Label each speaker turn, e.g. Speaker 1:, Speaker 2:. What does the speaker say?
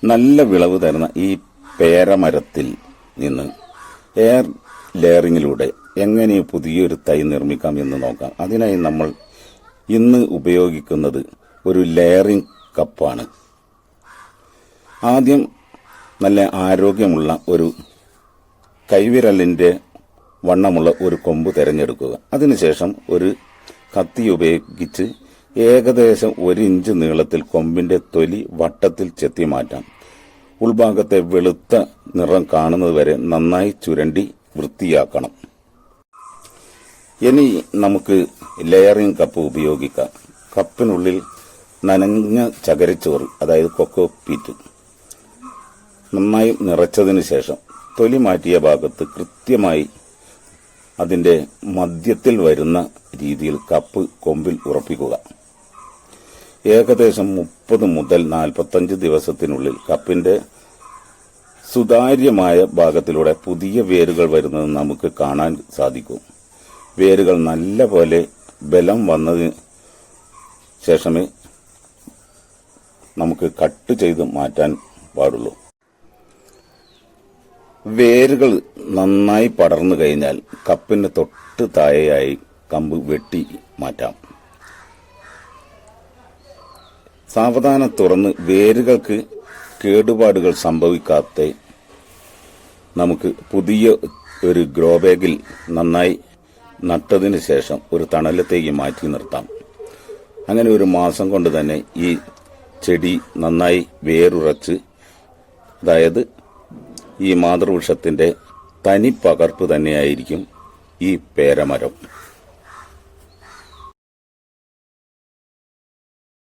Speaker 1: നല്ല വിളവ് തരുന്ന ഈ പേരമരത്തിൽ നിന്ന് എയർ ലെയറിങ്ങിലൂടെ എങ്ങനെ പുതിയൊരു തൈ നിർമ്മിക്കാം എന്ന് നോക്കാം. അതിനായി നമ്മൾ ഇന്ന് ഉപയോഗിക്കുന്നത് ഒരു ലെയറിംഗ് കപ്പാണ്. ആദ്യം നല്ല ആരോഗ്യമുള്ള ഒരു കൈവിരലിന്റെ വണ്ണമുള്ള ഒരു കൊമ്പ് തിരഞ്ഞെടുക്കുക. അതിനുശേഷം ഒരു കത്തി ഉപയോഗിച്ച് ഏകദേശം 1 ഇഞ്ച് നീളത്തിൽ കൊമ്പിന്റെ തൊലി വട്ടത്തിൽ ചെത്തി മാറ്റാം. ഉൾഭാഗത്തെ വെളുത്ത നിറം കാണുന്നത് വരെ നന്നായി ചുരണ്ടി വൃത്തിയാക്കണം. ഇനി നമുക്ക് ലെയറിംഗ് കപ്പ് ഉപയോഗിക്കാം. കപ്പിനുള്ളിൽ നനഞ്ഞ ചകിരിച്ചോറ്, അതായത് കൊക്കോ പീറ്റ്, നന്നായി നിറച്ചതിന് ശേഷം തൊലി മാറ്റിയ ഭാഗത്ത് കൃത്യമായി അതിന്റെ മധ്യത്തിൽ വരുന്ന രീതിയിൽ കപ്പ് കൊമ്പിൽ ഉറപ്പിക്കുക. ഏകദേശം 30 മുതൽ 45 ദിവസത്തിനുള്ളിൽ കപ്പിന്റെ സുതാര്യമായ ഭാഗത്തിലൂടെ പുതിയ വേരുകൾ വരുന്നത് നമുക്ക് കാണാൻ സാധിക്കും. വേരുകൾ നല്ല പോലെ ബലം വന്നതിന് ശേഷമേ നമുക്ക് കട്ട് ചെയ്ത് മാറ്റാൻ പാടുള്ളൂ. വേരുകൾ നന്നായി പടർന്നു കഴിഞ്ഞാൽ കപ്പിന് തൊട്ട് താഴെയായി കമ്പ് വെട്ടി മാറ്റാം. സാവധാനം തുറന്ന് വേരുകൾക്ക് കേടുപാടുകൾ സംഭവിക്കാത്ത നമുക്ക് പുതിയ ഒരു ഗ്രോ ബാഗിൽ നന്നായി നട്ടതിന് ശേഷം ഒരു തണലത്തേക്ക് മാറ്റി നിർത്താം. അങ്ങനെ 1 മാസം കൊണ്ട് തന്നെ ഈ ചെടി നന്നായി വേരുറച്ച്, അതായത് ഈ മാതൃവൃക്ഷത്തിന്റെ തനി പകർപ്പ് തന്നെയായിരിക്കും ഈ പേരമരം.